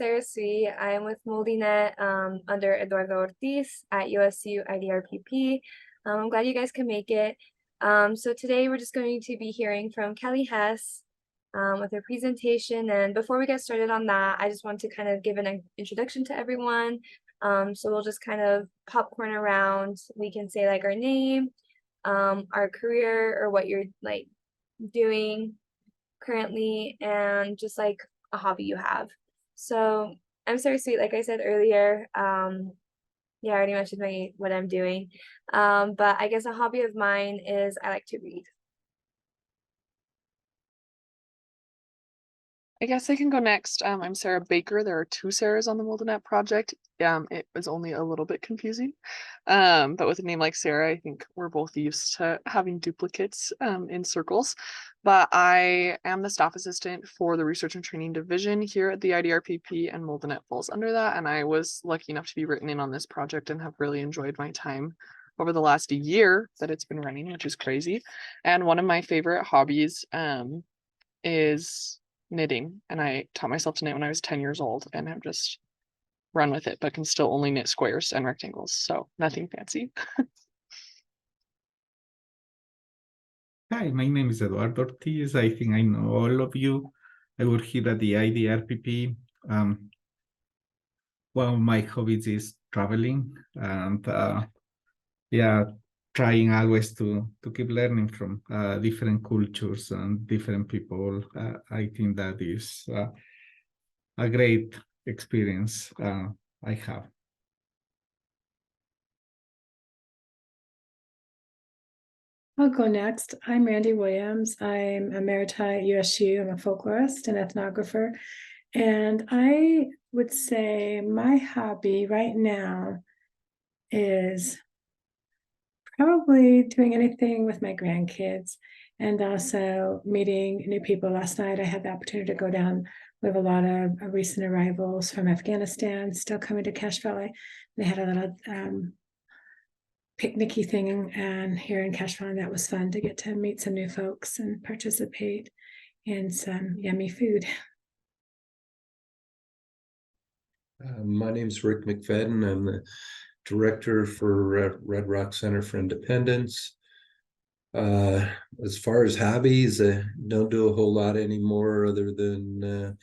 Sarah Sui. I am with MultiNet under Eduardo Ortiz at USU IDRPP. I'm glad you guys can make it. So today we're just going to be hearing from Kelly Hess with her presentation. And before we get started on that, I just want to kind of give an introduction to everyone. So we'll just kind of popcorn around. We can say like our name, our career, or what you're like doing currently, and just like a hobby you have. So I'm Sarah Sweet, like I said earlier. Yeah, I already mentioned what I'm doing. But I guess a hobby of mine is I like to read. I guess I can go next. I'm Sarah Baker. There are two Sarahs on the MultiNet project. It was only a little bit confusing. But with a name like Sarah, I think we're both used to having duplicates in circles. But I am the staff assistant for the Research and Training Division here at the IDRPP, and MultiNet falls under that. And I was lucky enough to be written in on this project and have really enjoyed my time over the last year that it's been running, which is crazy. And one of my favorite hobbies is knitting, and I taught myself to knit when I was 10 years old and have just run with it, but can still only knit squares and rectangles, so nothing fancy. Hi, my name is Eduardo Ortiz. I think I know all of you. I work here at the IDRPP. One of my hobbies is traveling, and yeah, trying always to keep learning from different cultures and different people. I think that is a great experience I have. I'll go next. I'm Randy Williams. I'm emerita at USU. I'm a folklorist and ethnographer. And I would say my hobby right now is probably doing anything with my grandkids and also meeting new people. Last night I had the opportunity to go down. We have a lot of recent arrivals from Afghanistan still coming to Cache Valley. They had a little picnicky thing and here in Cache Valley. That was fun to get to meet some new folks and participate in some yummy food. My name is Rick McFadden. I'm the director for Red Rock Center for Independence. As far as hobbies, I don't do a whole lot anymore other than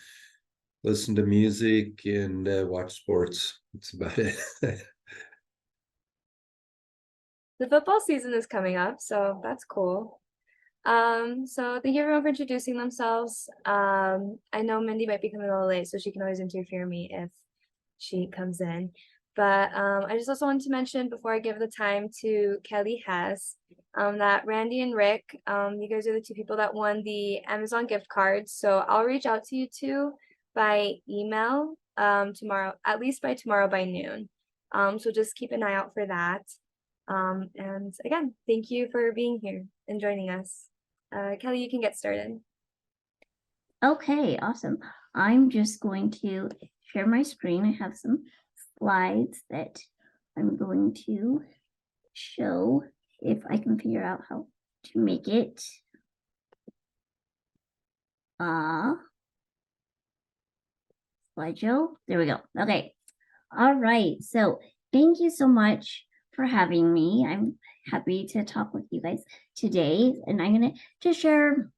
listen to music and watch sports. That's about it. The football season is coming up, so that's cool. So thank you everyone for introducing themselves. I know Mindy might be coming a little late, so she can always interfere me if she comes in. But I just also wanted to mention before I give the time to Kelly Hess, that Randy and Rick, you guys are the two people that won the Amazon gift cards. So I'll reach out to you two by email tomorrow, at least by tomorrow by noon. So just keep an eye out for that. And again, thank you for being here and joining us. Kelly, you can get started. Okay, awesome. I'm just going to share my screen. I have some slides that I'm going to show if I can figure out how to make it. Slideshow. There we go. Okay. All right. So thank you so much for having me. I'm happy to talk with you guys today, and I'm going to just share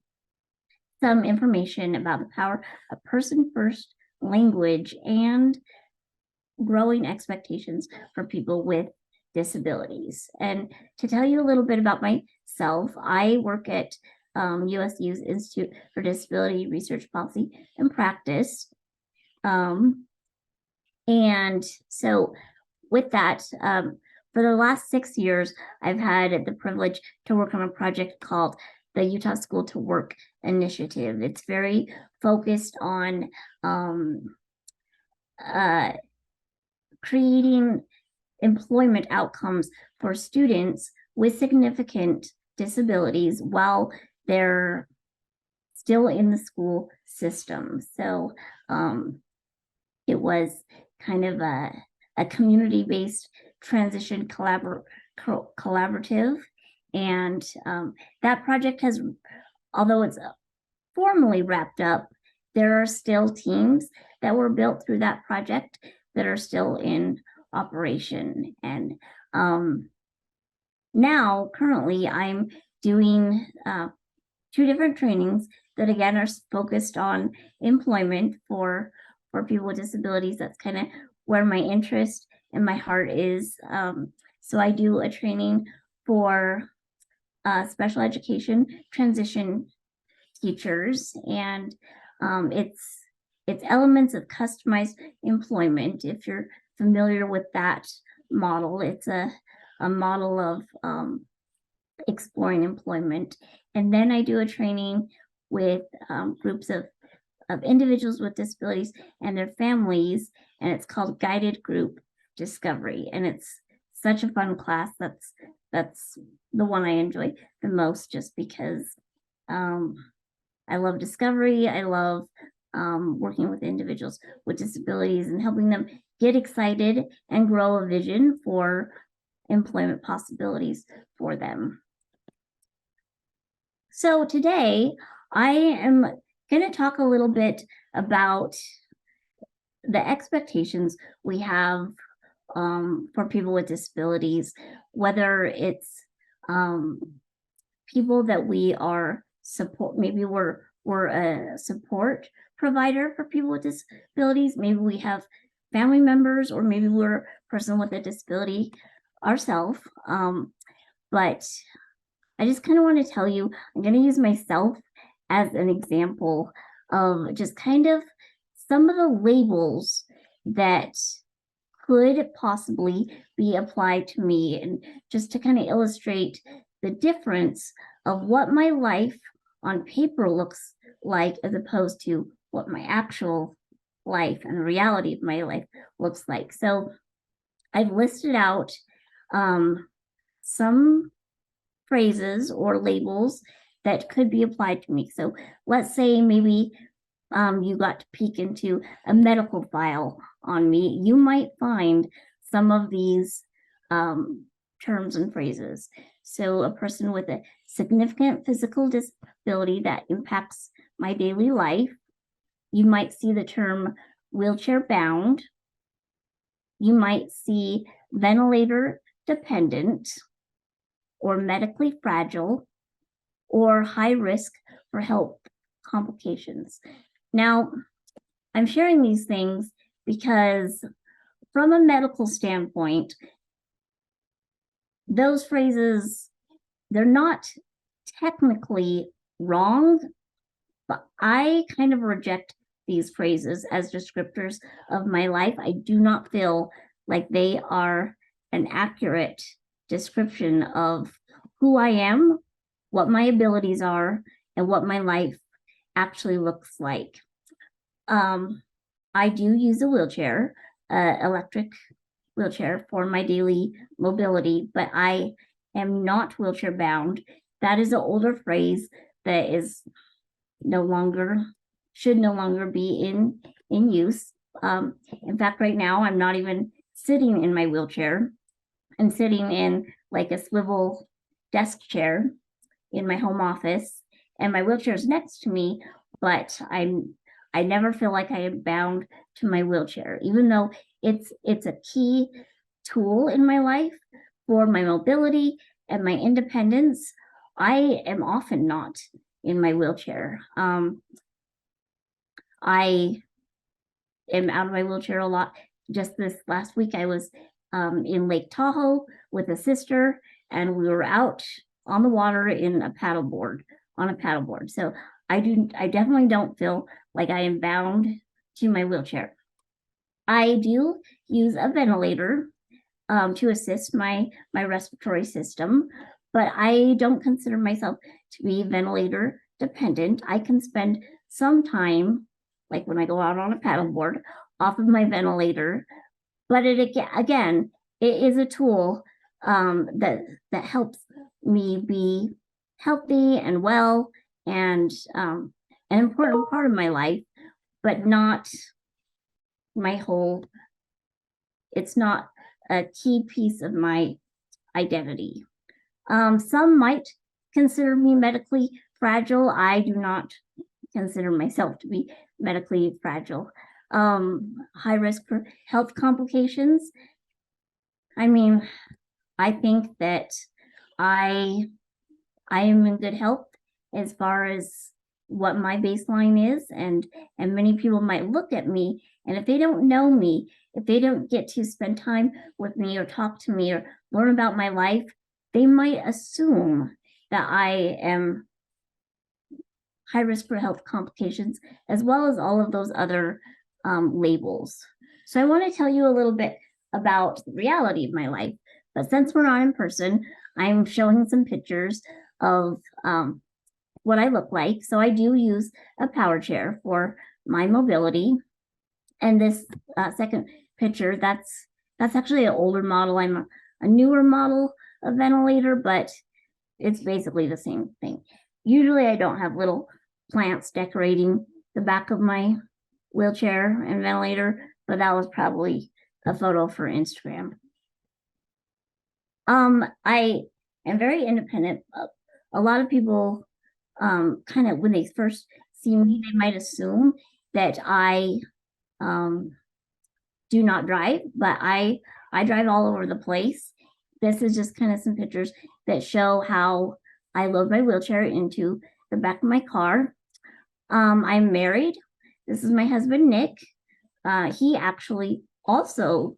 some information about the power of person-first language and growing expectations for people with disabilities. And to tell you a little bit about myself, I work at USU's Institute for Disability Research Policy and Practice. And so with that, for the last 6 years, I've had the privilege to work on a project called the Utah School to Work Initiative. It's very focused on creating employment outcomes for students with significant disabilities while they're still in the school system. So it was kind of a community-based transition collaborative. And that project has, although it's formally wrapped up, there are still teams that were built through that project that are still in operation. And now, currently, I'm doing 2 different trainings that again are focused on employment for people with disabilities. That's kind of where my interest and my heart is. So I do a training for special education transition teachers, and it's elements of customized employment. If you're familiar with that model, it's a model of exploring employment. And then I do a training with groups of individuals with disabilities and their families, and it's called Guided Group Discovery. And it's such a fun class. That's the one I enjoy the most, just because I love discovery. I love working with individuals with disabilities and helping them get excited and grow a vision for employment possibilities for them. So today I am going to talk a little bit about the expectations we have for people with disabilities, whether it's people that we are support, maybe we're a support provider for people with disabilities, maybe we have family members, or maybe we're a person with a disability ourselves. But I just kind of want to tell you, I'm going to use myself as an example of just kind of some of the labels that could possibly be applied to me, and just to kind of illustrate the difference of what my life on paper looks like as opposed to what my actual life and the reality of my life looks like. So I've listed out some phrases or labels that could be applied to me. So let's say maybe you got to peek into a medical file on me. You might find some of these terms and phrases. So a person with a significant physical disability that impacts my daily life. You might see the term wheelchair bound. You might see ventilator dependent, or medically fragile, or high risk for health complications. Now, I'm sharing these things because from a medical standpoint, those phrases, they're not technically wrong, but I kind of reject these phrases as descriptors of my life. I do not feel like they are an accurate description of who I am, what my abilities are, and what my life actually looks like. I do use a wheelchair, electric wheelchair, for my daily mobility, but I am not wheelchair bound. That is an older phrase that is should no longer be in use. In fact, right now I'm not even sitting in my wheelchair. I'm sitting in like a swivel desk chair in my home office, and my wheelchair is next to me, but I never feel like I am bound to my wheelchair, even though it's a key tool in my life for my mobility and my independence. I am often not in my wheelchair. I am out of my wheelchair a lot. Just this last week, I was in Lake Tahoe with a sister, and we were out on the water in a paddleboard, on a paddleboard. So I definitely don't feel like I am bound to my wheelchair. I do use a ventilator to assist my respiratory system, but I don't consider myself to be ventilator dependent. I can spend some time, like when I go out on a paddleboard, off of my ventilator, but it is a tool that helps me be healthy and well, and an important part of my life, but not my whole. It's not a key piece of my identity. Some might consider me medically fragile. I do not consider myself to be medically fragile. High risk for health complications. I mean, I think that I am in good health as far as what my baseline is, and many people might look at me, and if they don't know me, if they don't get to spend time with me or talk to me or learn about my life, they might assume that I am high risk for health complications, as well as all of those other labels. So I want to tell you a little bit about the reality of my life. But since we're not in person, I'm showing some pictures of what I look like. So I do use a power chair for my mobility. And this second picture, that's actually an older model. I'm a newer model of ventilator, but it's basically the same thing. Usually I don't have little plants decorating the back of my wheelchair and ventilator, but that was probably a photo for Instagram. I am very independent. A lot of people kind of, when they first see me, they might assume that I do not drive, but I drive all over the place. This is just kind of some pictures that show how I load my wheelchair into the back of my car. I'm married. This is my husband, Nick. He actually also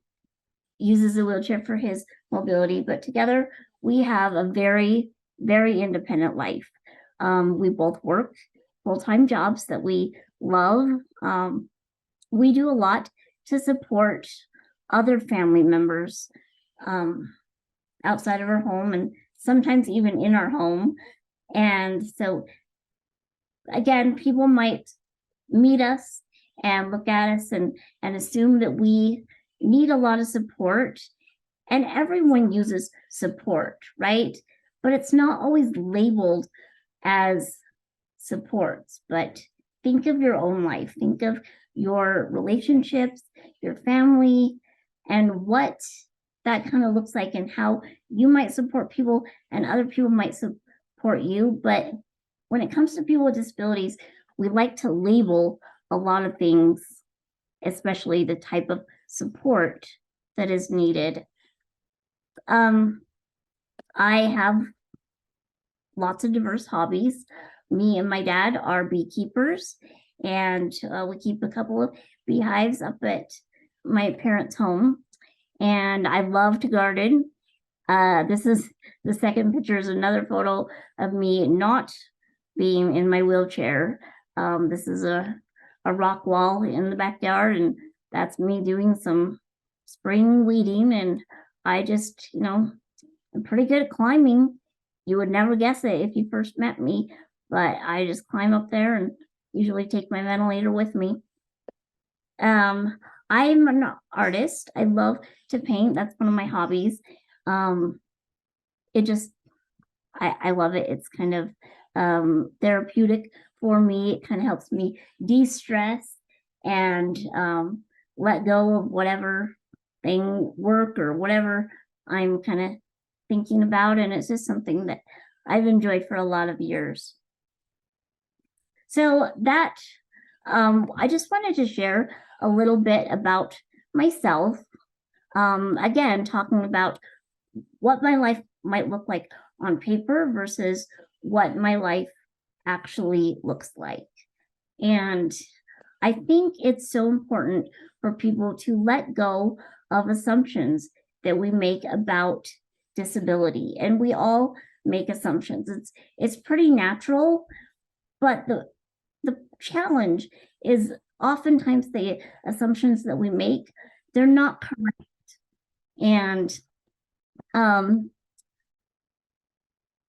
uses a wheelchair for his mobility, but together we have a very, very independent life. We both work full-time jobs that we love. We do a lot to support other family members outside of our home, and sometimes even in our home. And so again, people might meet us and look at us and assume that we need a lot of support, and everyone uses support, right? But it's not always labeled as supports. But think of your own life, think of your relationships, your family, and what that kind of looks like, and how you might support people and other people might support you. But when it comes to people with disabilities, we like to label a lot of things, especially the type of support that is needed. I have lots of diverse hobbies. Me and my dad are beekeepers, and we keep a couple of beehives up at my parents' home. And I love to garden. This is the second picture, is another photo of me not being in my wheelchair. This is a rock wall in the backyard, and that's me doing some spring weeding. And I just, I'm pretty good at climbing. You would never guess it if you first met me, but I just climb up there and usually take my ventilator with me. I'm an artist. I love to paint. That's one of my hobbies. It just, I love it. It's kind of therapeutic for me. It kind of helps me de-stress and let go of whatever thing, work or whatever I'm kind of thinking about. And it's just something that I've enjoyed for a lot of years. So that, I just wanted to share a little bit about myself. Again, talking about what my life might look like on paper versus what my life actually looks like. And I think it's so important for people to let go of assumptions that we make about disability. And we all make assumptions. It's pretty natural, but the challenge is oftentimes the assumptions that we make, they're not correct. And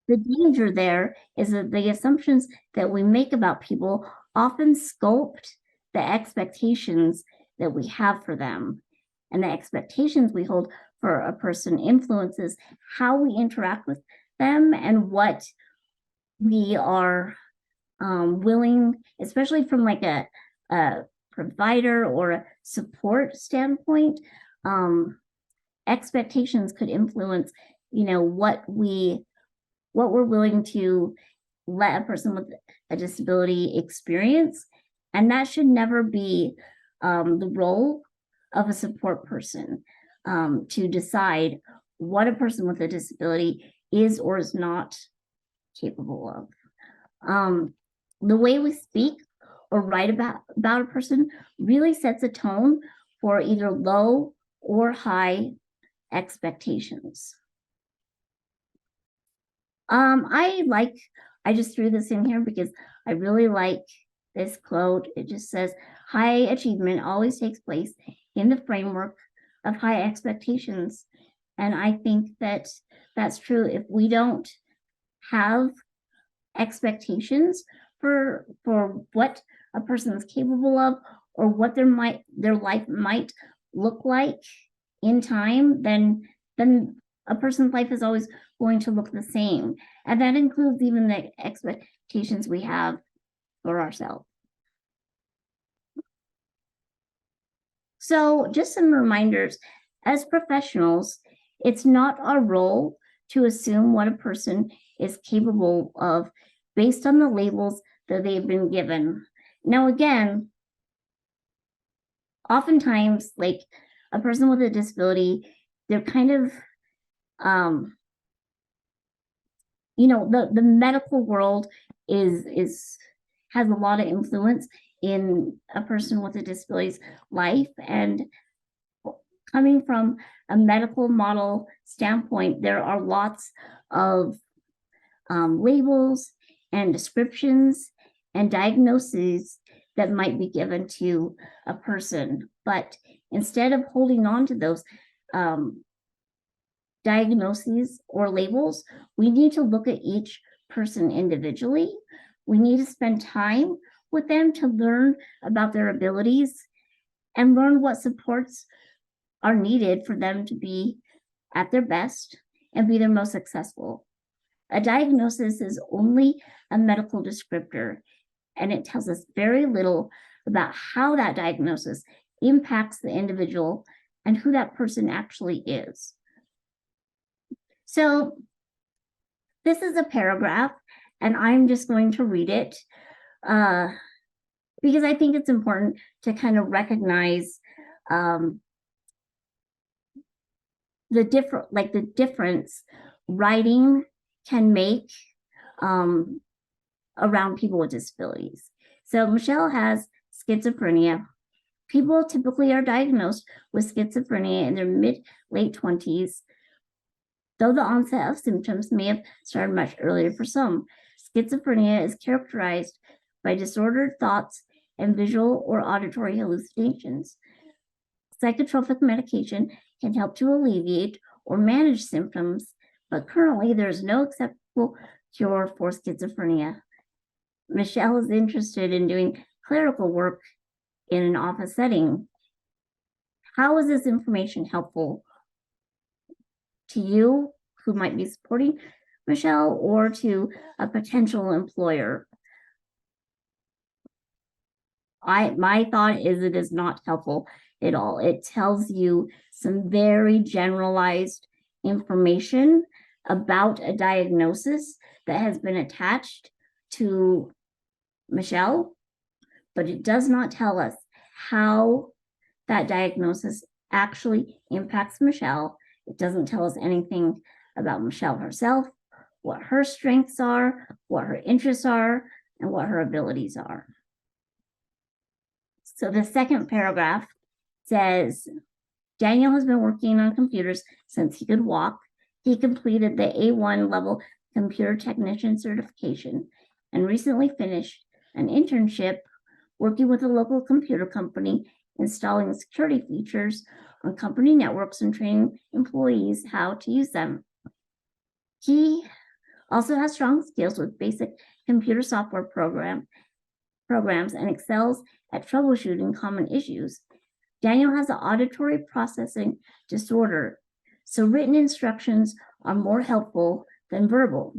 the danger there is that the assumptions that we make about people often sculpt the expectations that we have for them. And the expectations we hold for a person influences how we interact with them and what we are willing, especially from like a provider or a support standpoint. Expectations could influence, what we're willing to let a person with a disability experience, and that should never be the role of a support person to decide what a person with a disability is or is not capable of. The way we speak or write about a person really sets a tone for either low or high expectations. I just threw this in here because I really like this quote. It just says, high achievement always takes place in the framework of high expectations. And I think that that's true. If we don't have expectations for what a person is capable of or what their life might look like in time, then a person's life is always going to look the same. And that includes even the expectations we have for ourselves. So just some reminders, as professionals, it's not our role to assume what a person is capable of based on the labels that they've been given. Now, again, oftentimes, like a person with a disability, they're kind of, the medical world has a lot of influence in a person with a disability's life, and coming from a medical model standpoint, there are lots of labels and descriptions and diagnoses that might be given to a person. But instead of holding on to those diagnoses or labels, we need to look at each person individually. We need to spend time with them to learn about their abilities and learn what supports are needed for them to be at their best and be their most successful. A diagnosis is only a medical descriptor, and it tells us very little about how that diagnosis impacts the individual and who that person actually is. So this is a paragraph, and I'm just going to read it because I think it's important to kind of recognize the difference writing can make around people with disabilities. So Michelle has schizophrenia. People typically are diagnosed with schizophrenia in their mid-late 20s, though the onset of symptoms may have started much earlier for some. Schizophrenia is characterized by disordered thoughts and visual or auditory hallucinations. Psychotropic medication can help to alleviate or manage symptoms, but currently there is no acceptable cure for schizophrenia. Michelle is interested in doing clerical work in an office setting. How is this information helpful to you who might be supporting Michelle or to a potential employer? My thought is it is not helpful at all. It tells you some very generalized information about a diagnosis that has been attached to Michelle, but it does not tell us how that diagnosis actually impacts Michelle. It doesn't tell us anything about Michelle herself, what her strengths are, what her interests are, and what her abilities are. So the second paragraph says, Daniel has been working on computers since he could walk. He completed the A1 level computer technician certification and recently finished an internship working with a local computer company, installing security features on company networks and training employees how to use them. He also has strong skills with basic computer software programs and excels at troubleshooting common issues. Daniel has an auditory processing disorder, so written instructions are more helpful than verbal.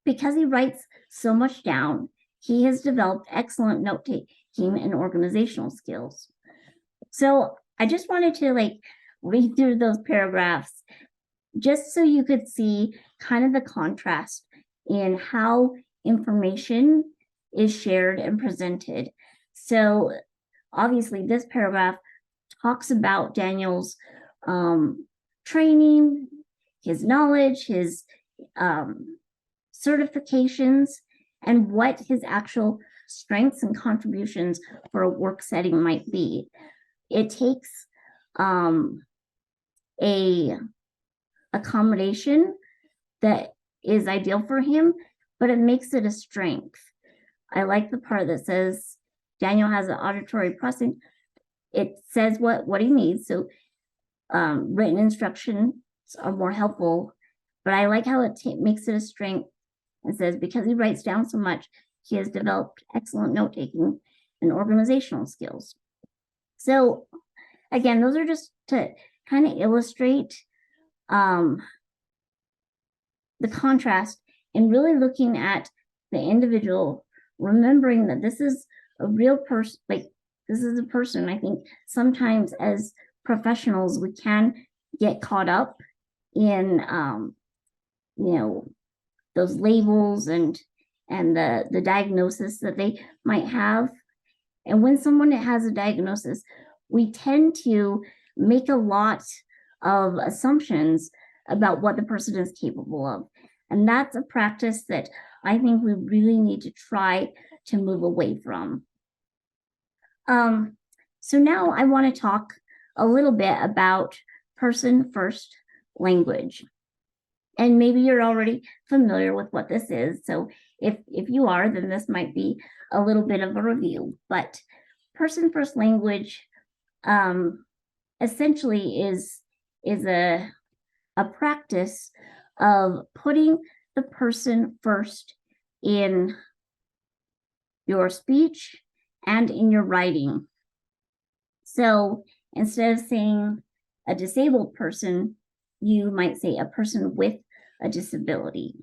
Because he writes so much down, he has developed excellent note-taking and organizational skills. So I just wanted to read through those paragraphs just so you could see kind of the contrast in how information is shared and presented. So obviously this paragraph talks about Daniel's training, his knowledge, his certifications, and what his actual strengths and contributions for a work setting might be. It takes a accommodation that is ideal for him, but it makes it a strength. I like the part that says Daniel has an auditory processing. It says what he needs. So written instructions are more helpful, but I like how it makes it a strength and says because he writes down so much, he has developed excellent note-taking and organizational skills. So again, those are just to kind of illustrate the contrast and really looking at the individual, remembering that this is a real person, like this is a person. I think sometimes as professionals, we can get caught up in, you know, those labels and the diagnosis that they might have. And when someone has a diagnosis, we tend to make a lot of assumptions about what the person is capable of. And that's a practice that I think we really need to try to move away from. So now I want to talk a little bit about person first language. And maybe you're already familiar with what this is. So if you are, then this might be a little bit of a review. But person first language essentially is a practice of putting the person first in your speech and in your writing. So instead of saying a disabled person, you might say a person with a disability.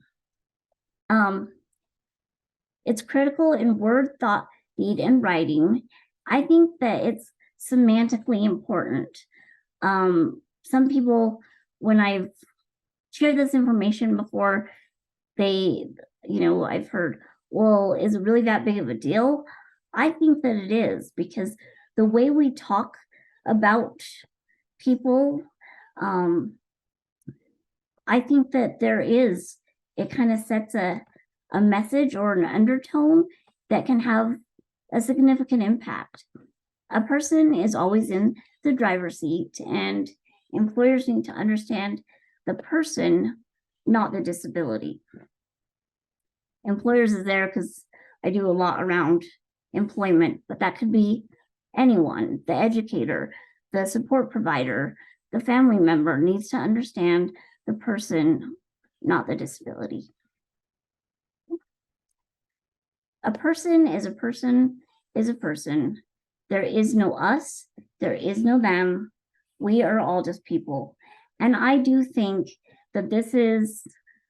It's critical in word, thought, deed, and writing. I think that it's semantically important. Some people, when I've shared this information before, I've heard, well, is it really that big of a deal? I think that it is, because the way we talk about people, I think that it kind of sets a message or an undertone that can have a significant impact. A person is always in the driver's seat, and employers need to understand the person, not the disability. Employers is there because I do a lot around employment, but that could be anyone, the educator, the support provider, the family member needs to understand the person, not the disability. A person is a person is a person. There is no us, there is no them. We are all just people. And I do think that this is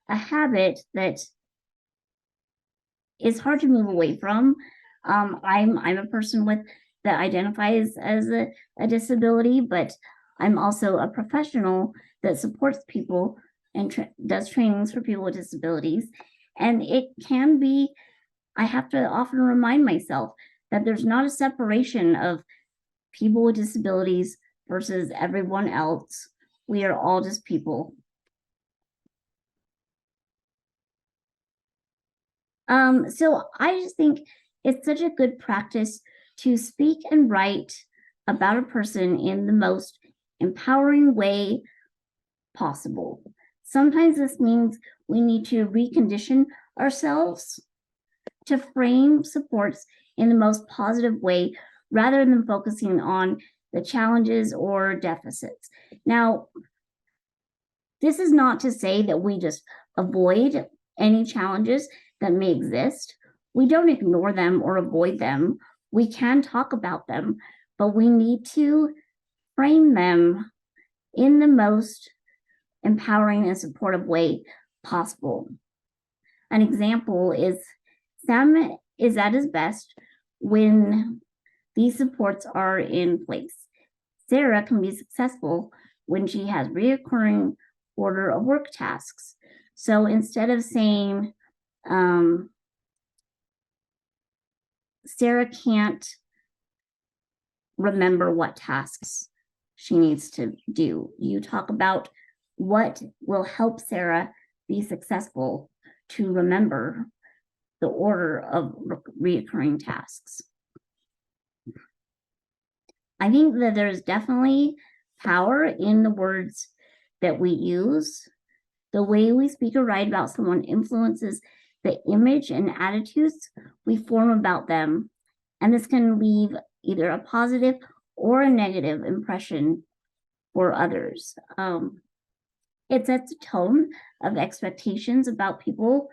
a habit that is hard to move away from. I'm a person that identifies as a disability, but I'm also a professional that supports people and does trainings for people with disabilities. And it can be, I have to often remind myself that there's not a separation of people with disabilities versus everyone else. We are all just people. So I just think it's such a good practice to speak and write about a person in the most empowering way possible. Sometimes this means we need to recondition ourselves to frame supports in the most positive way rather than focusing on the challenges or deficits. Now, this is not to say that we just avoid any challenges that may exist. We don't ignore them or avoid them. We can talk about them, but we need to frame them in the most empowering and supportive way possible. An example is Sam is at his best when these supports are in place. Sarah can be successful when she has reoccurring order of work tasks. So instead of saying, Sarah can't remember what tasks she needs to do. You talk about what will help Sarah be successful to remember the order of reoccurring tasks. I think that there's definitely power in the words that we use. The way we speak or write about someone influences the image and attitudes we form about them, and this can leave either a positive or a negative impression for others. It sets a tone of expectations about people,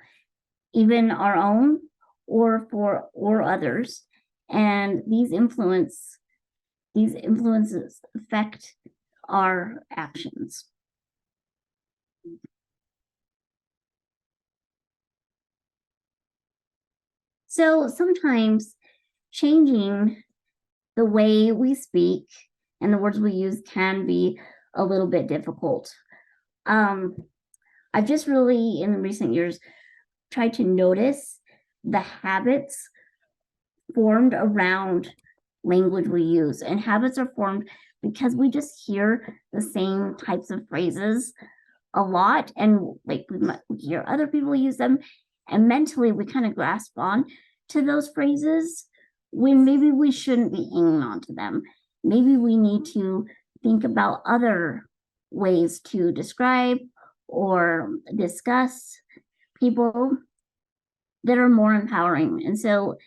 even our own or others, and these influences affect our actions. So sometimes changing the way we speak and the words we use can be a little bit difficult. I've just really, in recent years, tried to notice the habits formed around language we use. And habits are formed because we just hear the same types of phrases a lot, and like we hear other people use them, and mentally we kind of grasp on to those phrases when maybe we shouldn't be hanging on to them. Maybe we need to think about other ways to describe or discuss people that are more empowering. And so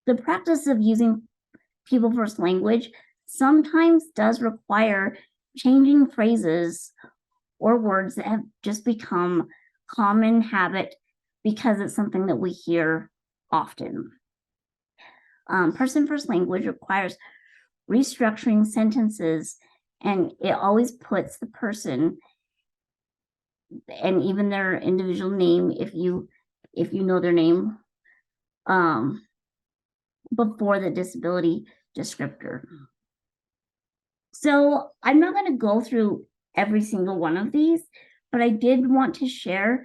the practice of using people first language sometimes does require changing phrases or words that have just become common habit because it's something that we hear often. Person first language requires restructuring sentences, and it always puts the person and even their individual name, if you know their name, before the disability descriptor. So I'm not going to go through every single one of these, but I did want to share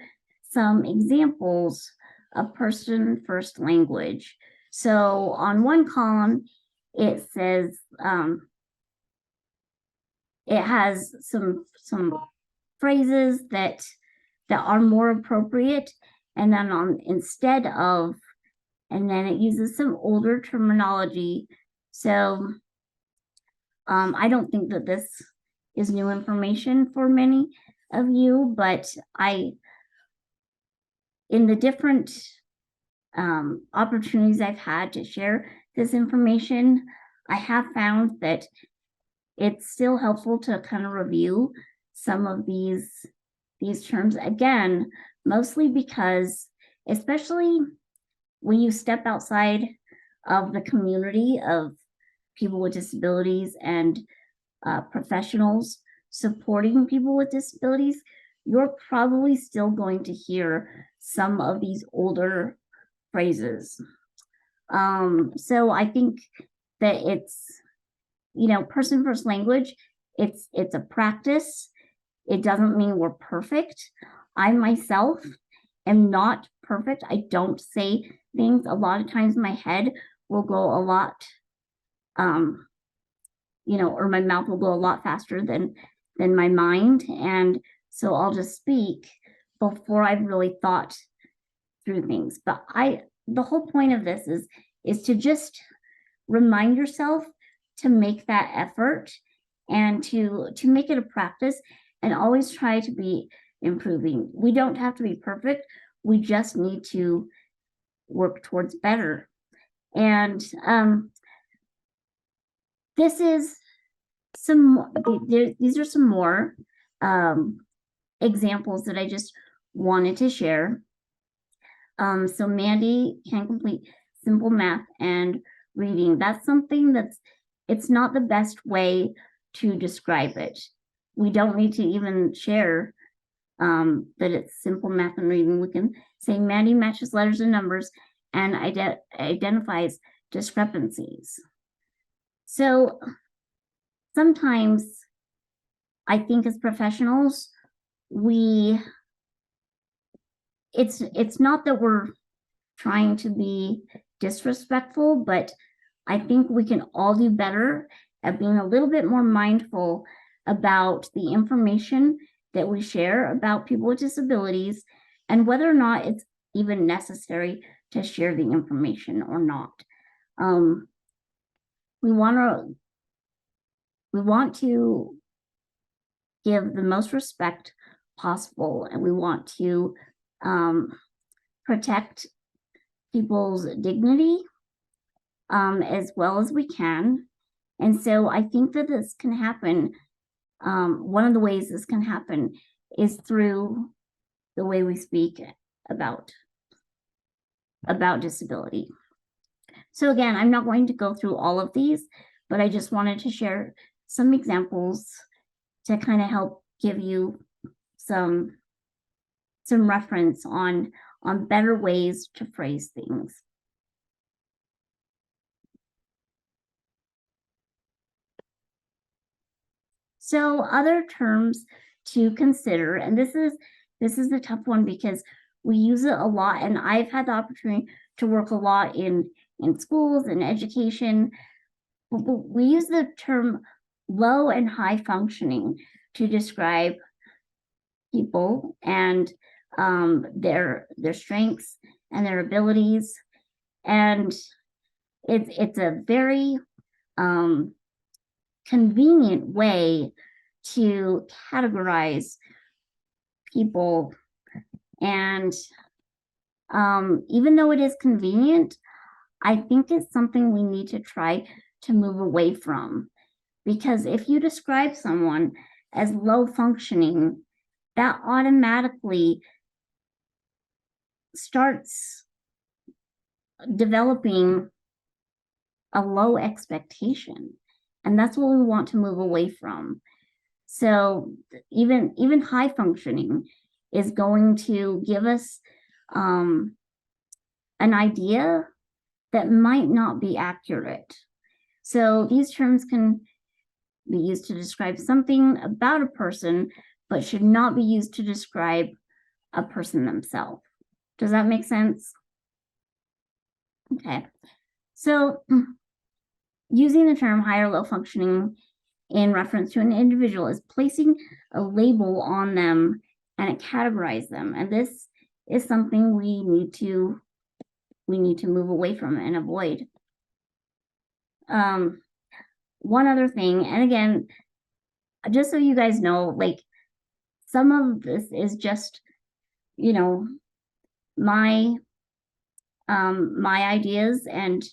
some examples of person first language. So on one column, it says it has some phrases that are more appropriate, and then on instead of, and then it uses some older terminology. So I don't think that this is new information for many of you, but in the different opportunities I've had to share this information, I have found that it's still helpful to kind of review some of these terms again, mostly because, especially when you step outside of the community of people with disabilities and professionals supporting people with disabilities, you're probably still going to hear some of these older phrases. So I think that it's, person first language, it's a practice. It doesn't mean we're perfect. I myself am not perfect. I don't say things. A lot of times my head will go a lot, or my mouth will go a lot faster than my mind. And so I'll just speak before I've really thought through things. But the whole point of this is to just remind yourself to make that effort and to make it a practice, and always try to be improving. We don't have to be perfect. We just need to work towards better. And this is these are some more examples that I just wanted to share. So Mandy can complete simple math and reading. That's something it's not the best way to describe it. We don't need to even share that it's simple math and reading. We can say Mandy matches letters and numbers and identifies discrepancies. So sometimes I think as professionals, it's not that we're trying to be disrespectful, but I think we can all do better at being a little bit more mindful about the information that we share about people with disabilities and whether or not it's even necessary to share the information or not. We want to give the most respect possible, and we want to protect people's dignity as well as we can. And so I think that this can happen. One of the ways this can happen is through the way we speak about disability. So again, I'm not going to go through all of these, but I just wanted to share some examples to kind of help give you some reference on better ways to phrase things. So other terms to consider, and this is a tough one because we use it a lot, and I've had the opportunity to work a lot in schools and education. We use the term low and high functioning to describe people and their strengths and their abilities, and it's a very convenient way to categorize people. And even though it is convenient, I think it's something we need to try to move away from, because if you describe someone as low functioning, that automatically starts developing a low expectation, and that's what we want to move away from. So even high functioning is going to give us an idea that might not be accurate. So these terms can be used to describe something about a person, but should not be used to describe a person themselves. Does that make sense? Okay. So using the term high or low functioning in reference to an individual is placing a label on them and it categorizes them. And this is something we need to move away from and avoid. One other thing, and again, just so you guys know, like, some of this is just, you know, my ideas and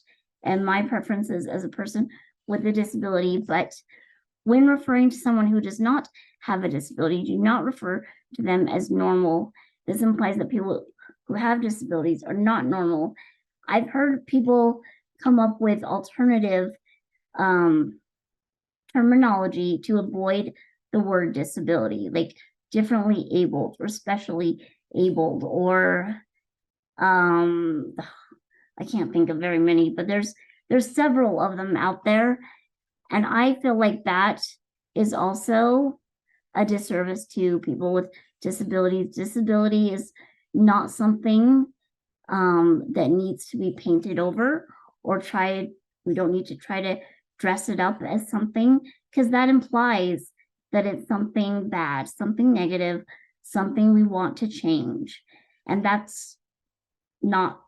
my preferences as a person with a disability. But when referring to someone who does not have a disability, do not refer to them as normal. This implies that people who have disabilities are not normal. I've heard people come up with alternative terminology to avoid the word disability, like differently abled or specially abled, or I can't think of very many, but there's several of them out there. And I feel like that is also a disservice to people with disabilities. Disability is not something that needs to be painted over or tried. We don't need to try to dress it up as something, because that implies that it's something bad, something negative, something we want to change. And that's not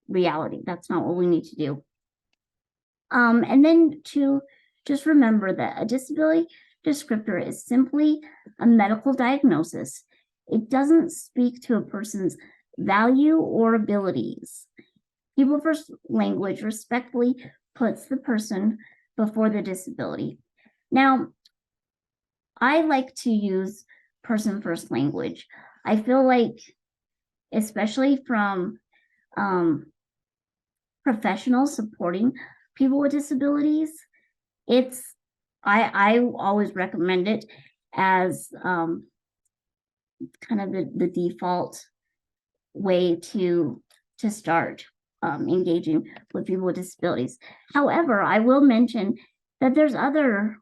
reality. That's not what we need to do. And then to just remember that a disability descriptor is simply a medical diagnosis. It doesn't speak to a person's value or abilities. People First language respectfully puts the person before the disability. Now, I like to use person first language. I feel like, especially from professionals supporting people with disabilities, I always recommend it as kind of the default way to start engaging with people with disabilities. However, I will mention that there's other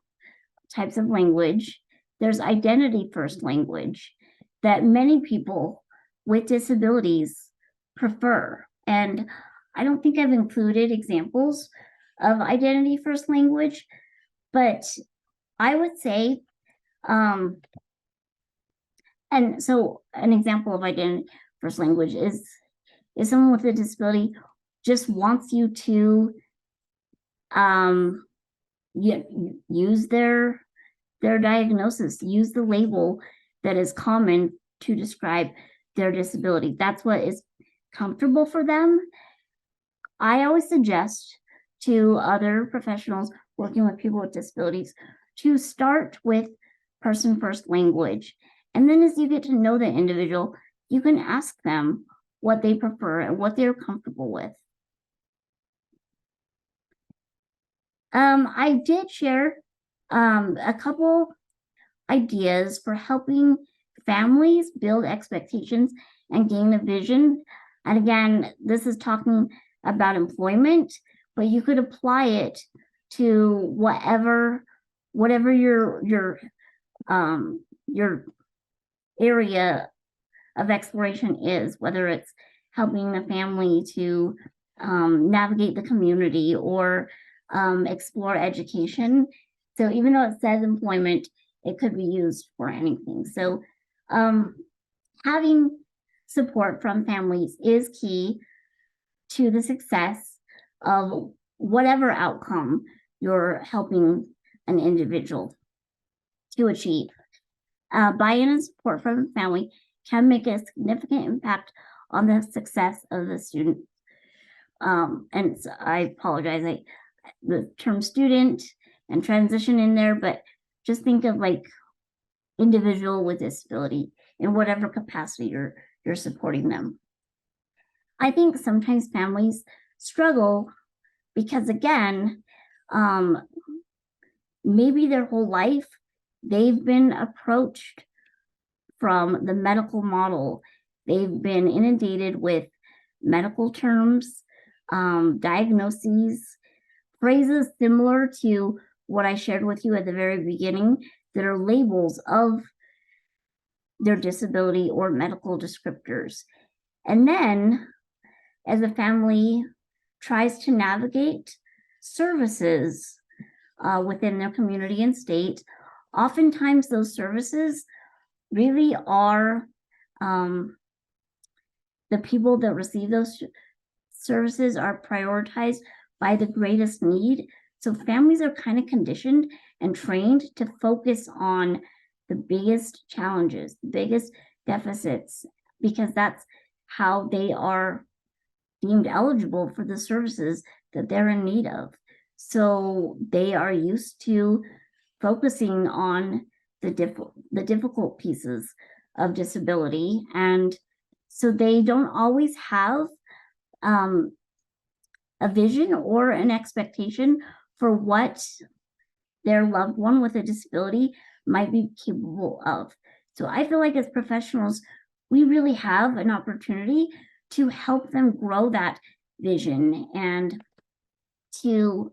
types of language. There's identity first language that many people with disabilities prefer. And I don't think I've included examples of identity first language, but I would say, and so an example of identity first language is someone with a disability just wants you to use their diagnosis, use the label that is common to describe their disability. That's what is comfortable for them. I always suggest to other professionals working with people with disabilities to start with person first language. And then as you get to know the individual, you can ask them what they prefer and what they're comfortable with. I did share a couple ideas for helping families build expectations and gain a vision. And again, this is talking about employment, but you could apply it to whatever your area of exploration is, whether it's helping the family to navigate the community or explore education. So even though it says employment, it could be used for anything. So having support from families is key to the success of whatever outcome you're helping an individual to achieve. Buy-in and support from the family can make a significant impact on the success of the student. And so I apologize, the term student and transition in there, but just think of like individual with disability in whatever capacity you're supporting them. I think sometimes families struggle because again, maybe their whole life they've been approached from the medical model. They've been inundated with medical terms, diagnoses, phrases similar to what I shared with you at the very beginning that are labels of their disability or medical descriptors. And then as a family tries to navigate services within their community and state, oftentimes those services really are the people that receive those services are prioritized by the greatest need. So families are kind of conditioned and trained to focus on the biggest challenges, the biggest deficits, because that's how they are deemed eligible for the services that they're in need of. So they are used to focusing on the difficult pieces of disability. And so they don't always have a vision or an expectation for what their loved one with a disability might be capable of. So I feel like as professionals, we really have an opportunity to help them grow that vision and to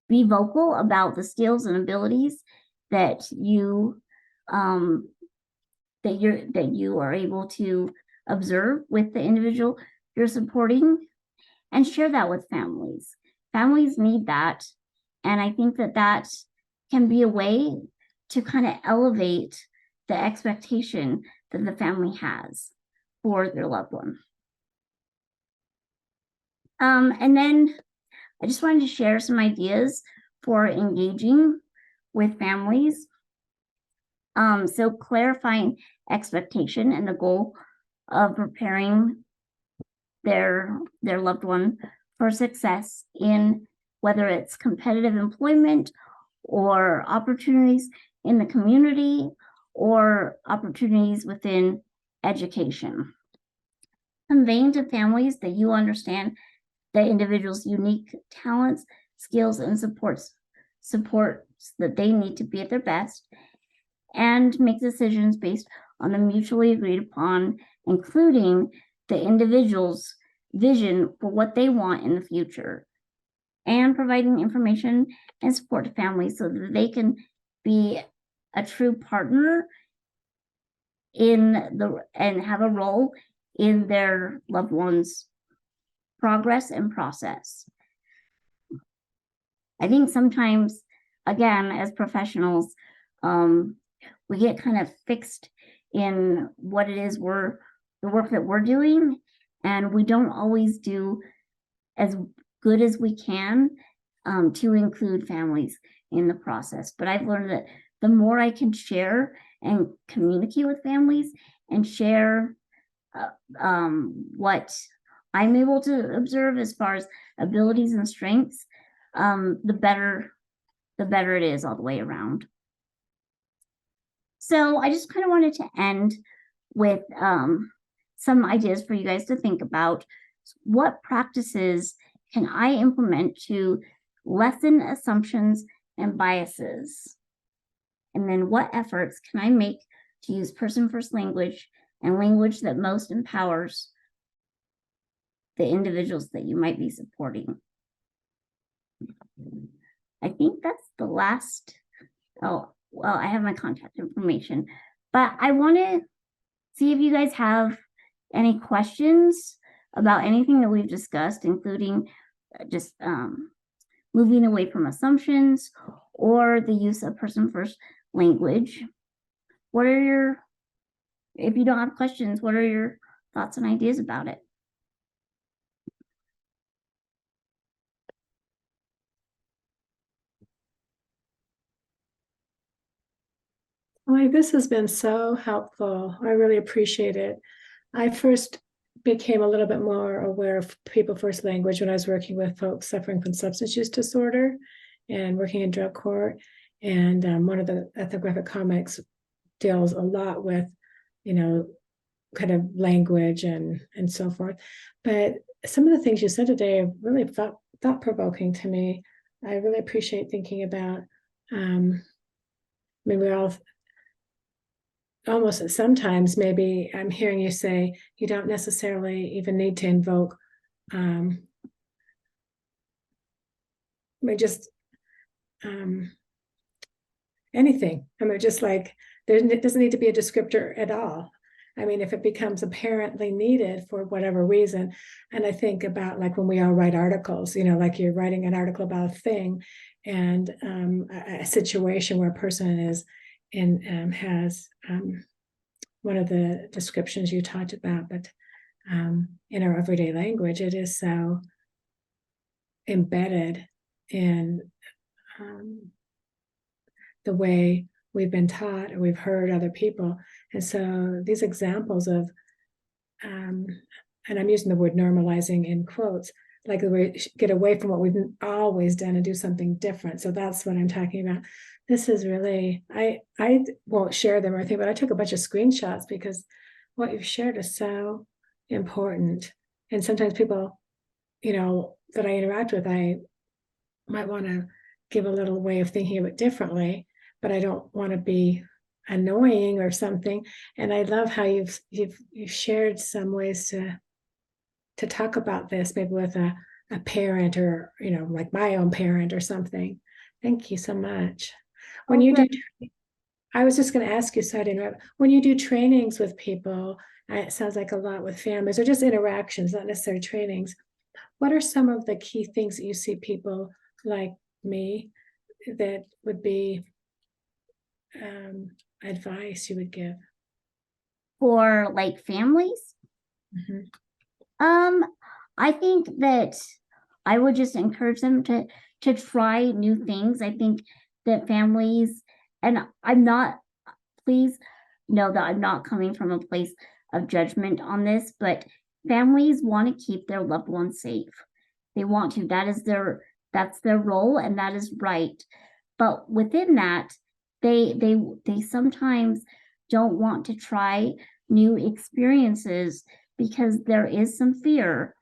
be vocal about the skills and abilities that you are able to observe with the individual you're supporting, and share that with families. Families need that, and I think that can be a way to kind of elevate the expectation that the family has for their loved one. And then I just wanted to share some ideas for engaging with families. So clarifying expectation and the goal of preparing their loved one for success in whether it's competitive employment or opportunities in the community or opportunities within education. Conveying to families that you understand the individual's unique talents, skills, and supports that they need to be at their best, and make decisions based on the mutually agreed upon, including the individual's vision for what they want in the future, and providing information and support to families so that they can be a true partner and have a role in their loved one's progress and process. I think sometimes, again, as professionals, we get kind of fixed in what it is the work that we're doing, and we don't always do as good as we can to include families in the process. But I've learned that the more I can share and communicate with families and share what I'm able to observe as far as abilities and strengths, the better it is all the way around. So I just kind of wanted to end with some ideas for you guys to think about. What practices can I implement to lessen assumptions and biases? And then what efforts can I make to use person-first language and language that most empowers the individuals that you might be supporting? I think that's the last. Oh, well, I have my contact information, but I want to see if you guys have any questions about anything that we've discussed, including just moving away from assumptions or the use of person-first language. What are your, if you don't have questions, what are your thoughts and ideas about it? This has been so helpful. I really appreciate it. I first became a little bit more aware of people first language when I was working with folks suffering from substance use disorder and working in drug court. And one of the ethnographic comics deals a lot with, kind of language and so forth. But some of the things you said today are really thought-provoking to me. I really appreciate thinking about, we're all almost sometimes maybe I'm hearing you say you don't necessarily even need to invoke anything. Just like it doesn't need to be a descriptor at all. If it becomes apparently needed for whatever reason. And I think about like when we all write articles, like you're writing an article about a thing and a situation where a person is has one of the descriptions you talked about, but in our everyday language, it is so embedded in the way we've been taught or we've heard other people. And so these examples of, and I'm using the word normalizing in quotes, like we get away from what we've always done and do something different. So that's what I'm talking about. This is really, I won't share them or anything, but I took a bunch of screenshots because what you've shared is so important. And sometimes people, that I interact with, I might want to give a little way of thinking of it differently, but I don't want to be annoying or something. And I love how you've shared some ways to talk about this, maybe with a parent or, like my own parent or something. Thank you so much. When you do, I was just going to ask you, so I didn't interrupt. When you do trainings with people, it sounds like a lot with families or just interactions, not necessarily trainings. What are some of the key things that you see people like me that would be advice you would give for like families? Mm-hmm. I think that I would just encourage them to try new things. I think that families, and please know that I'm not coming from a place of judgment on this, but families want to keep their loved ones safe. They want to. That's their role, and that is right. But within that, they sometimes don't want to try new experiences because there is some fear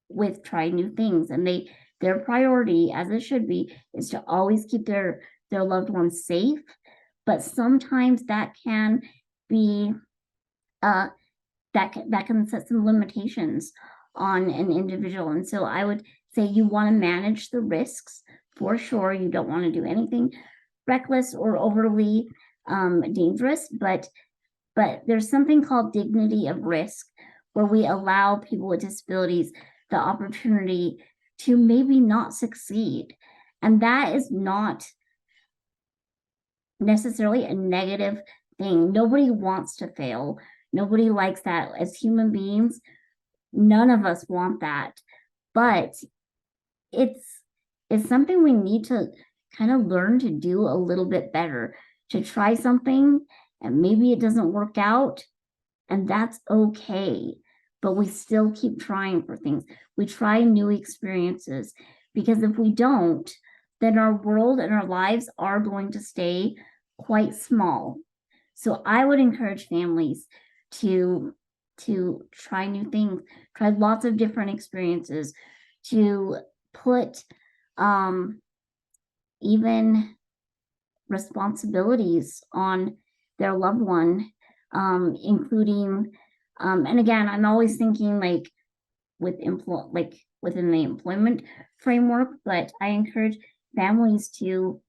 with trying new things, and their priority, as it should be, is to always keep their loved ones safe. But sometimes that can be that can set some limitations on an individual. And so I would say you want to manage the risks for sure. You don't want to do anything reckless or overly dangerous, but there's something called dignity of risk, where we allow people with disabilities the opportunity to maybe not succeed. And that is not necessarily a negative thing. Nobody wants to fail. Nobody likes that. As human beings, none of us want that. But it's something we need to kind of learn to do a little bit better, to try something and maybe it doesn't work out, and that's okay. But we still keep trying for things. We try new experiences, because if we don't, then our world and our lives are going to stay quite small. So I would encourage families to try new things, try lots of different experiences, to put even responsibilities on their loved one, including and again, I'm always thinking like within the employment framework, but I encourage families to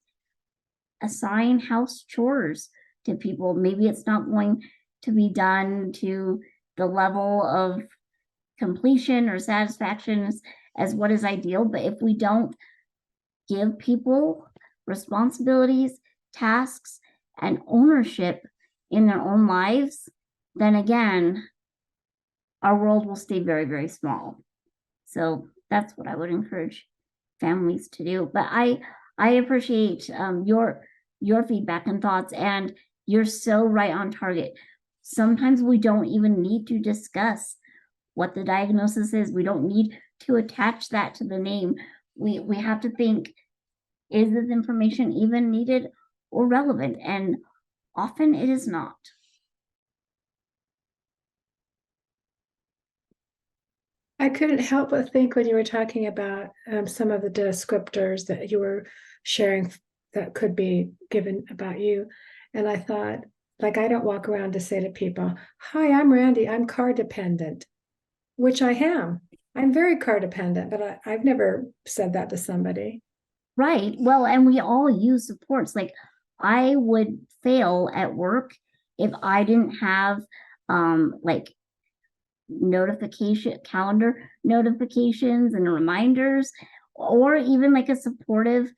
assign house chores to people. Maybe it's not going to be done to the level of completion or satisfaction as what is ideal, but if we don't give people responsibilities, tasks, and ownership in their own lives, then again, our world will stay very, very small. So that's what I would encourage families to do. But I appreciate your feedback and thoughts, and you're so right on target. Sometimes we don't even need to discuss what the diagnosis is. We don't need to attach that to the name. We have to think, is this information even needed or relevant? And often it is not. I couldn't help but think when you were talking about some of the descriptors that you were sharing that could be given about you. And I thought, like, I don't walk around to say to people, hi, I'm Randy, I'm car dependent, which I am. I'm very car dependent, but I've never said that to somebody. Right. Well, and we all use supports. Like, I would fail at work if I didn't have like calendar notifications and reminders, or even like a supportive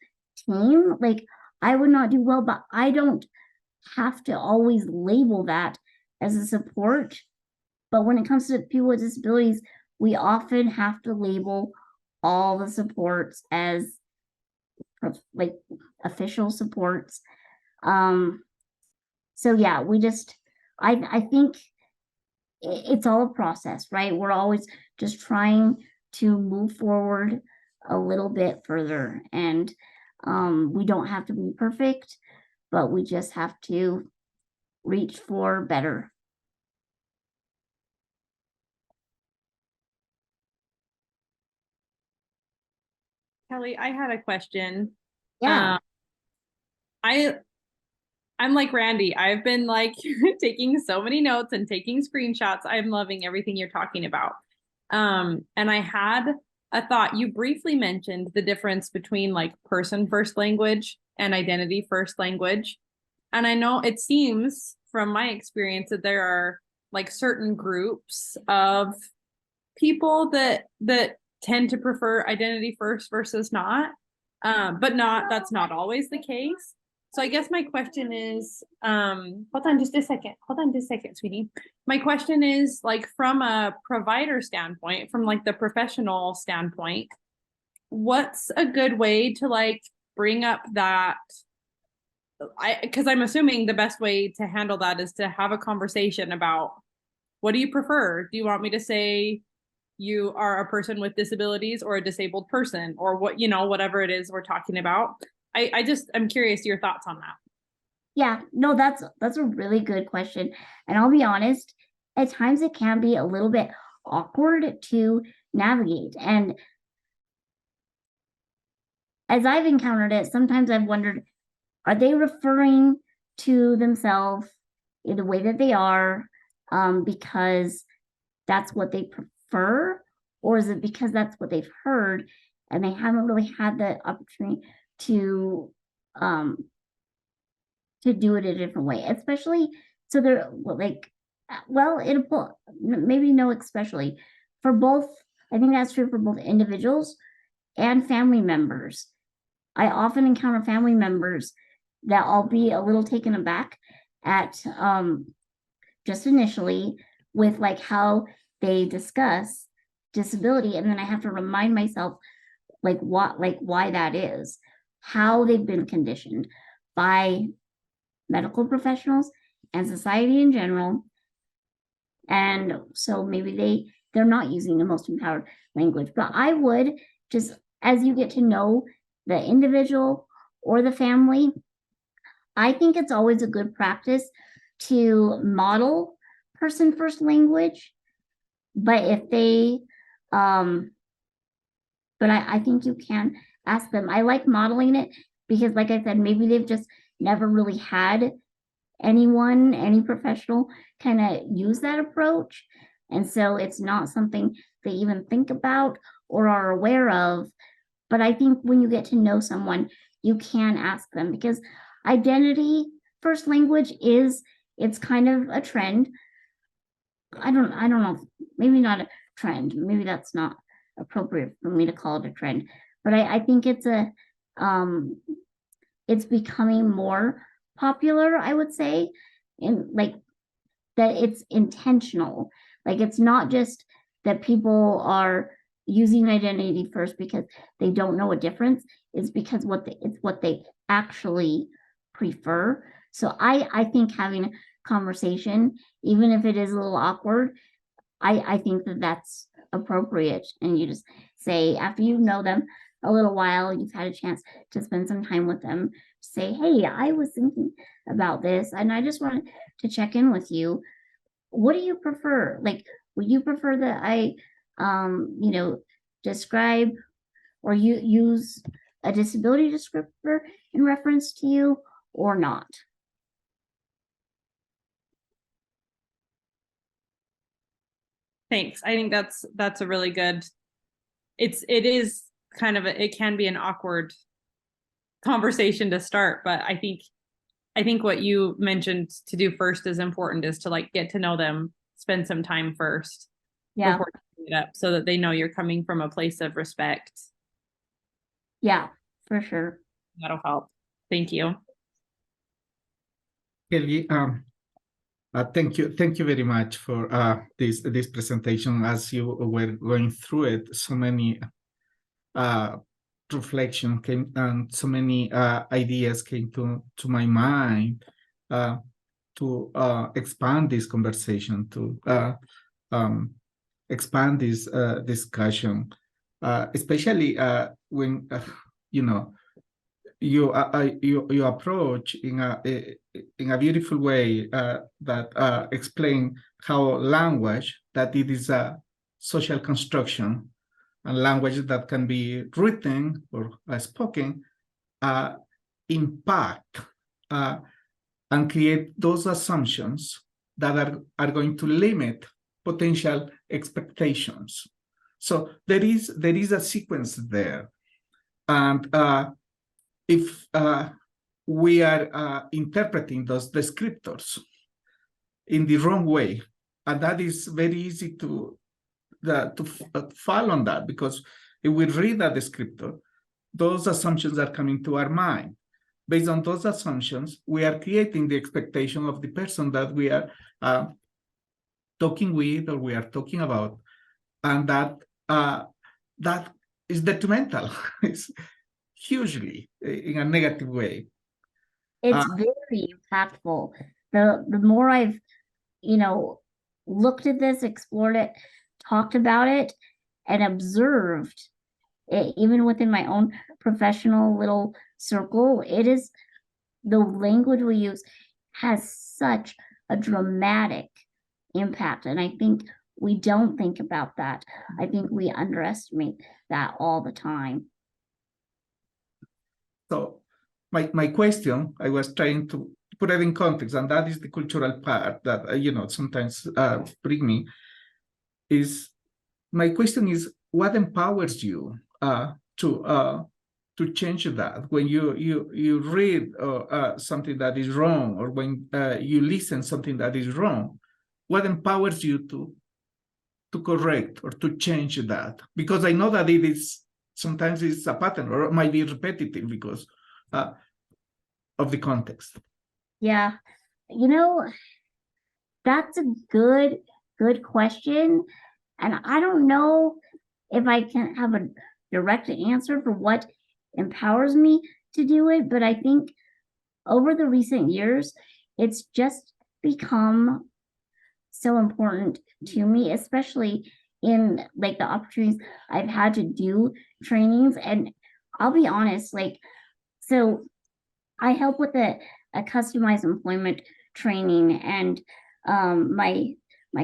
team. Like, I would not do well, but I don't have to always label that as a support. But when it comes to people with disabilities, we often have to label all the supports as like official supports. So yeah, I think it's all a process, right? We're always just trying to move forward a little bit further, and we don't have to be perfect, but we just have to reach for better. Kelly, I had a question. Yeah. I'm like Randy. I've been like taking so many notes and taking screenshots. I'm loving everything you're talking about. And I had a thought. You briefly mentioned the difference between like person first language and identity first language. And I know it seems from my experience that there are like certain groups of people that tend to prefer identity first versus not. But that's not always the case. So I guess my question is, hold on just a second, sweetie. My question is, like, from a provider standpoint, from like the professional standpoint, what's a good way to like bring up that? Because I'm assuming the best way to handle that is to have a conversation about, what do you prefer? Do you want me to say you are a person with disabilities or a disabled person, or what, whatever it is we're talking about? I'm curious your thoughts on that. Yeah, no, that's a really good question. And I'll be honest, at times it can be a little bit awkward to navigate. And as I've encountered it, sometimes I've wondered, are they referring to themselves in the way that they are because that's what they prefer? Or is it because that's what they've heard and they haven't really had the opportunity to do it a different way? Especially, so they're like, Well, maybe no, especially for both. I think that's true for both individuals and family members. I often encounter family members that I'll be a little taken aback at just initially with like how they discuss disability, and then I have to remind myself like why that is, how they've been conditioned by medical professionals and society in general. And so maybe they're not using the most empowered language. But I would just, as you get to know the individual or the family, I think it's always a good practice to model person first language. But if they but I think you can ask them. I like modeling it because, like I said, maybe they've just never really had anyone, any professional kind of use that approach. And so it's not something they even think about or are aware of. But I think when you get to know someone, you can ask them, because identity first language it's kind of a trend. I don't know, maybe not a trend. Maybe that's not appropriate for me to call it a trend. But I think it's becoming more popular, I would say, in like that it's intentional. Like it's not just that people are using identity first because they don't know a difference. It's because it's what they actually prefer. So I think having a conversation, even if it is a little awkward, I think that's appropriate. And you just say, after you know them a little while, you've had a chance to spend some time with them, say, hey, I was thinking about this and I just wanted to check in with you. What do you prefer? Like, would you prefer that I describe or you use a disability descriptor in reference to you or not? Thanks. I think that's a really good, it is kind of it can be an awkward conversation to start, but I think what you mentioned to do first is important, is to like get to know them, spend some time first before you it up, so that they know you're coming from a place of respect. Yeah, for sure. That'll help. Thank you. Kelly, thank you very much for this presentation. As you were going through it, so many reflection came and so many ideas came to my mind to expand this conversation, to expand this discussion, especially when you approach in a beautiful way that explain how language, that it is a social construction, and language that can be written or spoken impact and create those assumptions that are going to limit potential expectations. So there is a sequence there. And if we are interpreting those descriptors in the wrong way, and that is very easy to fall on that, because if we read a descriptor, those assumptions are coming to our mind. Based on those assumptions, we are creating the expectation of the person that we are talking with or we are talking about, and that is detrimental. It's hugely in a negative way. It's very impactful. The more I've looked at this, explored it, talked about it, and observed it, even within my own professional little circle, it is, the language we use has such a dramatic impact. And I think we don't think about that. I think we underestimate that all the time. So my question, I was trying to put it in context, and that is the cultural part that sometimes bring me, is my question is, what empowers you to change that when you read something that is wrong, or when you listen something that is wrong? what empowers you to correct or to change that? Because I know that it is sometimes it's a pattern or it might be repetitive because of the context. Yeah, that's a good question. And I don't know if I can have a direct answer for what empowers me to do it, but I think over the recent years, it's just become so important to me, especially in like the opportunities I've had to do trainings. And I'll be honest, so I help with a customized employment training, and my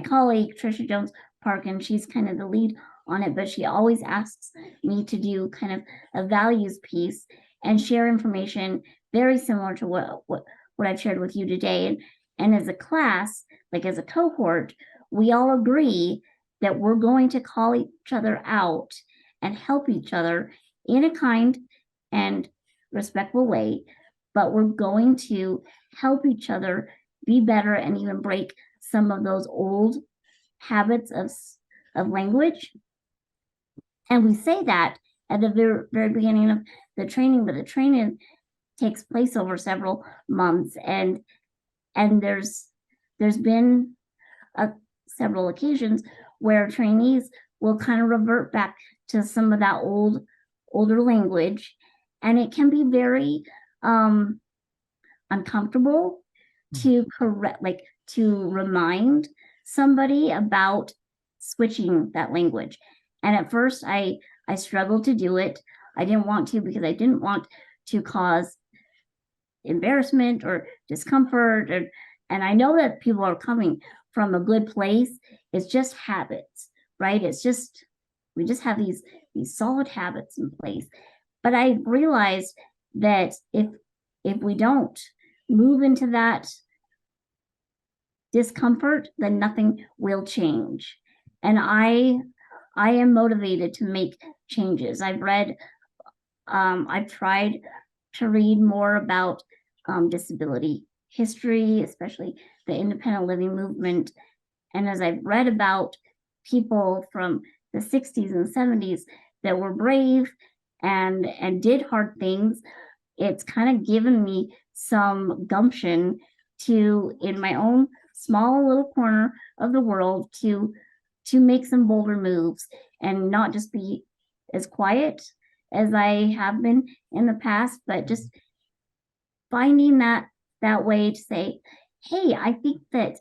colleague Trisha Jones Parkin, she's kind of the lead on it, but she always asks me to do kind of a values piece and share information very similar to what I've shared with you today. And as a class, like as a cohort, we all agree that we're going to call each other out and help each other in a kind and respectful way, but we're going to help each other be better and even break some of those old habits of language. And we say that at the very beginning of the training, but the training takes place over several months, and there's been several occasions where trainees will kind of revert back to some of that older language, and it can be very uncomfortable to to remind somebody about switching that language. And at first I struggled to do it. I didn't want to because I didn't want to cause embarrassment or discomfort, and I know that people are coming from a good place. It's just habits, right? It's just we just have these solid habits in place. But I realized that if we don't move into that discomfort, then nothing will change. And I am motivated to make changes. I've tried to read more about disability history, especially the independent living movement. And as I've read about people from the 60s and 70s that were brave and did hard things, it's kind of given me some gumption to, in my own small little corner of the world, to make some bolder moves and not just be as quiet as I have been in the past, but just finding that way to say, hey, I think that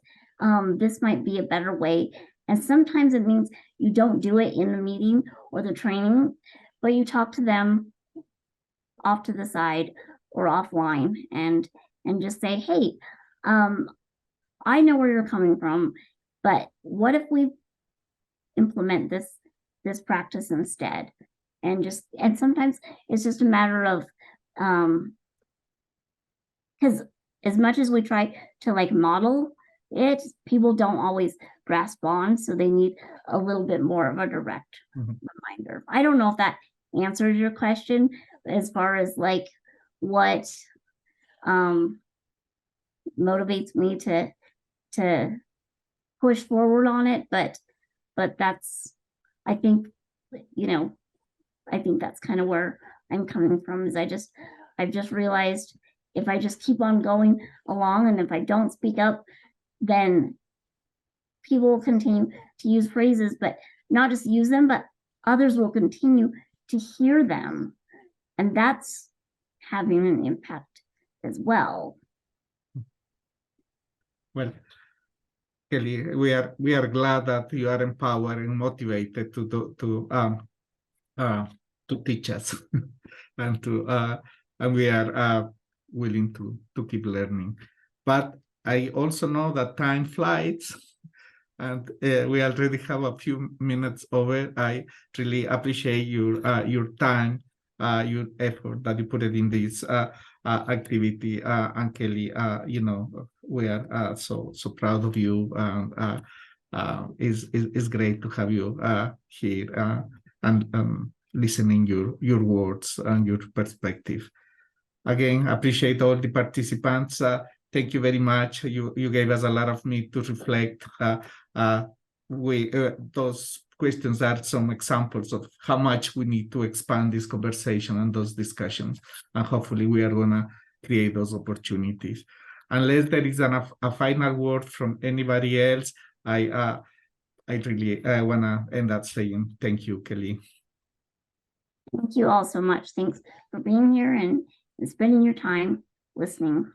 this might be a better way. And sometimes it means you don't do it in the meeting or the training, but you talk to them off to the side or offline and just say, hey, I know where you're coming from, but what if we implement this practice instead? And sometimes it's just a matter of because as much as we try to model it, people don't always grasp on, so they need a little bit more of a direct reminder. I don't know if that answers your question as far as what motivates me to push forward on it, but that's, I think that's kind of where I'm coming from. Is I've just realized if I just keep on going along, and if I don't speak up, then people will continue to use phrases, but not just use them, but others will continue to hear them, and that's having an impact as well. Well, Kelly, we are glad that you are empowered and motivated to teach us, and we are willing to keep learning. But I also know that time flies, and we already have a few minutes over. I really appreciate your time, your effort that you put it in this activity, and Kelly. We are so proud of you. It's great to have you here and listening your words and your perspective. Again, appreciate all the participants. thank you very much. You gave us a lot of meat to reflect. Those questions are some examples of how much we need to expand this conversation and those discussions, and hopefully we are gonna create those opportunities. Unless there is a final word from anybody else, I really wanna end up saying thank you, Kelly. Thank you all so much. Thanks for being here and spending your time listening.